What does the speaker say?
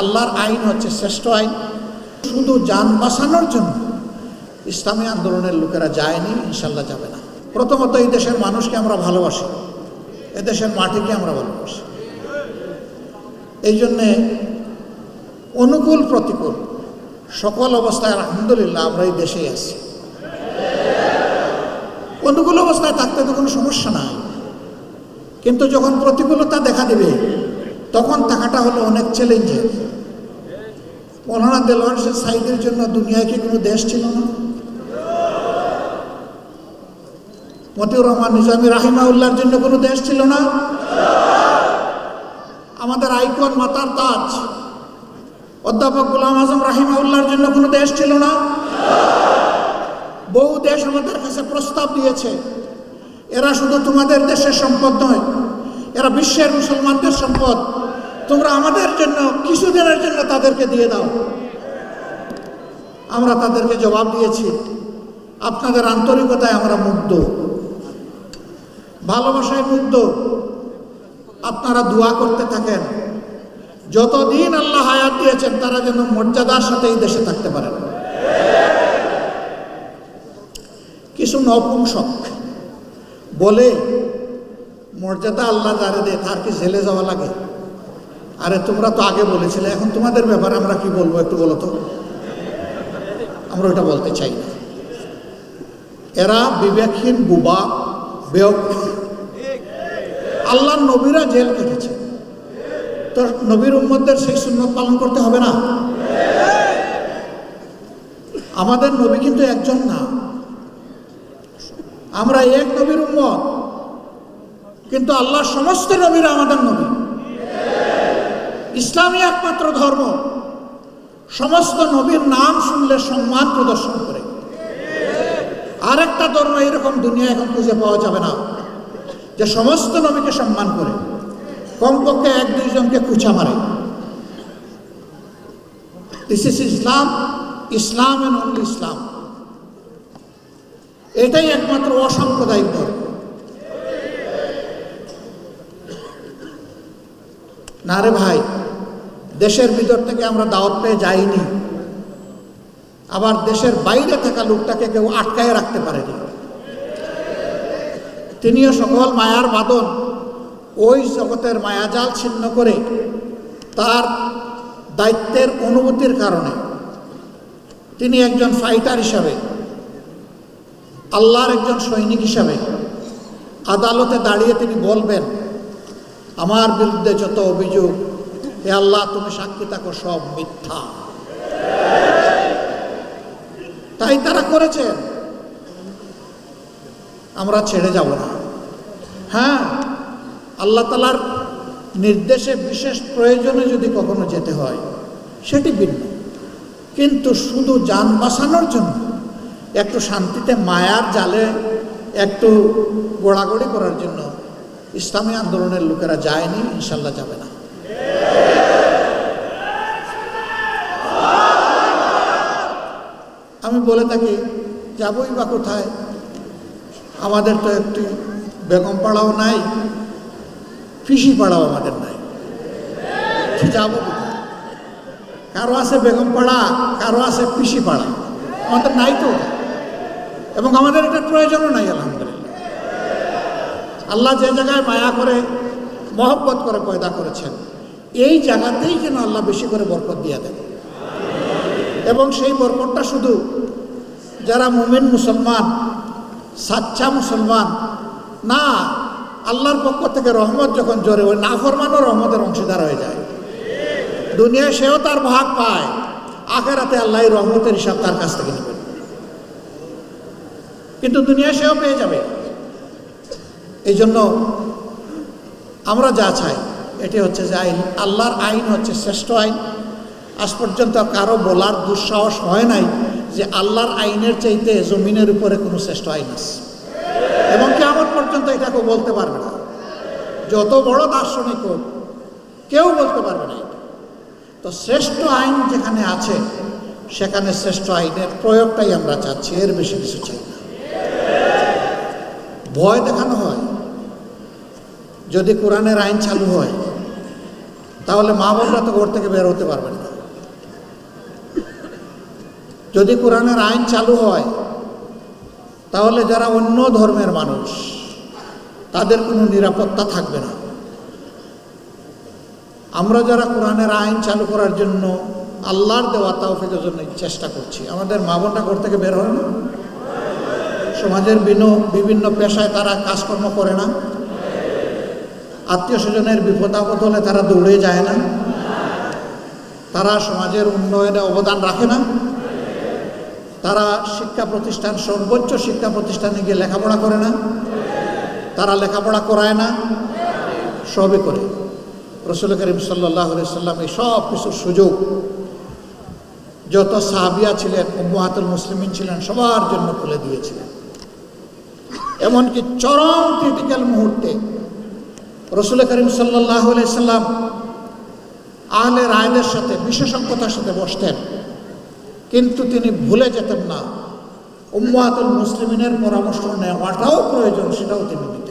আল্লাহর আইন হচ্ছে শ্রেষ্ঠ আইন। শুধু যান বাঁচানোর জন্য ইসলামী আন্দোলনের লোকেরা যায়নি, ইনশাল্লাহ যাবে না। প্রথমত এই দেশের মানুষকে আমরা ভালোবাসি, এদেশের মাটিকে আমরা ভালোবাসি। এই জন্যে অনুকূল প্রতিকূল সকল অবস্থায় আলহামদুলিল্লাহ আমরা এই দেশেই আছি। অনুকূল অবস্থায় থাকতে তো কোনো সমস্যা নাই, কিন্তু যখন প্রতিকূলতা দেখা দেবে তখন থাকাটা হলো অনেক চ্যালেঞ্জের। মৌলানা দেলোয়ার হোসেন সাঈদীর জন্য দুনিয়ায় কি কোনো দেশ ছিল না? মতিউর রহমান নিজামী রাহিমাহুল্লাহর জন্য কোনো দেশ ছিল না? আমাদের আইকন মাতার তাজ অধ্যাপক গোলাম আজম রাহিমাহুল্লাহর জন্য কোনো দেশ ছিল না? বহু দেশ আমাদের কাছে প্রস্তাব দিয়েছে, এরা শুধু তোমাদের দেশের সম্পদ নয়, এরা বিশ্বের মুসলমানদের সম্পদ, তোমরা আমাদের জন্য কিছুদিনের জন্য তাদেরকে দিয়ে দাও। আমরা তাদেরকে জবাব দিয়েছি, আপনাদের আন্তরিকতায় আমরা মুগ্ধ, ভালোবাসায় মুগ্ধ। আপনারা দোয়া করতে থাকেন, যতদিন আল্লাহ হায়াত দিয়েছেন তারা যেন মর্যাদার সাথে এই দেশে থাকতে পারেন। কিছু নপুংসক বলে মর্যাদা আল্লাহ যারে দেয় তার কি জেলে যাওয়া লাগে? আরে তোমরা তো আগে বলেছিলে, এখন তোমাদের ব্যাপারে আমরা কি বলবো একটু বলো তো। আমরা ওটা বলতে চাই না। এরা বিবেকহীন, বুবা, বেওকুফ। আল্লাহর নবীরা জেল কেটেছে, তো নবীর উম্মতদের সেই সুন্নত পালন করতে হবে না? আমাদের নবী কিন্তু একজন না, আমরা এক নবীর উম্মত, কিন্তু আল্লাহর সমস্ত নবীরা আমাদের নবী। ইসলামই একমাত্র ধর্ম সমস্ত নবীর নাম শুনলে সম্মান প্রদর্শন করে। আরেকটা ধর্ম এরকম দুনিয়া এখন খুঁজে পাওয়া যাবে না যে সমস্ত নবীকে সম্মান করে, কমপক্ষে এক দুইজনকে কুচা মারে। This is Islam, Islam and only Islam. এটাই একমাত্র অসাম্প্রদায়িক ধর্ম। না রে ভাই, দেশের ভিতর থেকে আমরা দাওয়াত পেয়ে যাইনি, আবার দেশের বাইরে থাকা লোকটাকে কেউ আটকায় রাখতে পারেনি। তিনিও সকল মায়ার বাঁধন ওই জগতের মায়াজাল ছিন্ন করে তার দায়িত্বের অনুভূতির কারণে তিনি একজন ফাইটার হিসাবে, আল্লাহর একজন সৈনিক হিসাবে আদালতে দাঁড়িয়ে তিনি বলবেন, আমার বিরুদ্ধে যত অভিযোগ, হে আল্লাহ তুমি সাক্ষী থাকো, সব মিথ্যা। তাই তারা করেছেন, আমরা ছেড়ে যাব না। হ্যাঁ, আল্লাহ তাআলার নির্দেশে বিশেষ প্রয়োজনে যদি কখনো যেতে হয় সেটি ভিন্ন, কিন্তু শুধু যান বাঁচানোর জন্য একটু শান্তিতে মায়ার জালে একটু গোড়াগড়ি করার জন্য ইসলামী আন্দোলনের লোকেরা যায়নি, ইনশাল্লাহ যাবে না। আমি বলে থাকি, যাবই বা কোথায়? আমাদের তো একটি বেগম পাড়াও নাই, পিসি পাড়াও আমাদের নাই, যাবো কোথায়? কারো আছে বেগম পাড়া, কারো আছে পিসি পাড়া, আমাদের নাই তো। এবং আমাদের এটা প্রয়োজনও নাই। আলহামদুলিল্লাহ, আল্লাহ যে জায়গায় মায়া করে, মহব্বত করে পয়দা করেছেন, এই জায়গাতেই যেন আল্লাহ বেশি করে বরকত দিয়ে দেন। এবং সেই বরকতটা শুধু যারা মুমিন মুসলমান, সাচ্চা মুসলমান না, আল্লাহর পক্ষ থেকে রহমত যখন জোরে, ওই নাফরমানও রহমতের অংশীদার হয়ে যায়। দুনিয়ায় সেও তার ভাগ পায়, আখেরাতে আল্লাহ রহমতের হিসাব তার কাছ থেকে নেবেন, কিন্তু দুনিয়ায় সেও পেয়ে যাবে। এই জন্য আমরা যা চাই এটি হচ্ছে যে আল্লাহর আইন হচ্ছে শ্রেষ্ঠ আইন। আজ পর্যন্ত কারো বলার দুঃসাহস হয় নাই যে আল্লাহর আইনের চাইতে জমিনের উপরে কোনো শ্রেষ্ঠ আইন আছে, এবং কিয়ামত পর্যন্ত এটা কেউ বলতে পারবে না। যত বড় দার্শনিক হোক, কেউ বলতে পারবে না। তো শ্রেষ্ঠ আইন যেখানে আছে সেখানে শ্রেষ্ঠ আইনের প্রয়োগটাই আমরা চাচ্ছি, এর বেশি কিছু চাই না। ভয় দেখানো হয়, যদি কোরআনের আইন চালু হয় তাহলে মা বোনরা তো ঘর থেকে বের হতে পারবেন না। যদি কোরআনের আইন চালু হয় তাহলে যারা অন্য ধর্মের মানুষ তাদের কোনো নিরাপত্তা থাকবে না। আমরা যারা কোরআনের আইন চালু করার জন্য আল্লাহর দেওয়া তৌফিকের জন্য চেষ্টা করছি, আমাদের মা বোনরা ঘর থেকে বের হয় না, সমাজের বিভিন্ন পেশায় তারা কাজকর্ম করে না, আত্মীয় স্বজনের বিপদ আপদ হলে তারা দৌড়ে যায় না, তারা সমাজের উন্নয়নে অবদান রাখে না, তারা শিক্ষা প্রতিষ্ঠান সর্বোচ্চ শিক্ষা প্রতিষ্ঠানে গিয়ে লেখাপড়া করে না, তারা লেখাপড়া করায় না, সবই করে। রাসূল করিম সাল্লাল্লাহু আলাইহি সাল্লাম এই সব কিছুর সুযোগ যত সাহাবিয়া ছিলেন, উম্মাহাতুল মুসলিমিন ছিলেন, সবার জন্য খুলে দিয়েছিলেন। এমনকি চরম ক্রিটিক্যাল মুহূর্তে রাসূল করিম সাল্লাল্লাহু আলাইহি সাল্লাম আহলে রায়দের সাথে বিশেষজ্ঞতার সাথে বসতেন, কিন্তু তিনি ভুলে যেতেন না উম্মাহাতুল মুসলিমিনের পরামর্শ নেওয়াটাও প্রয়োজন, সেটাও তিনি নিতেন।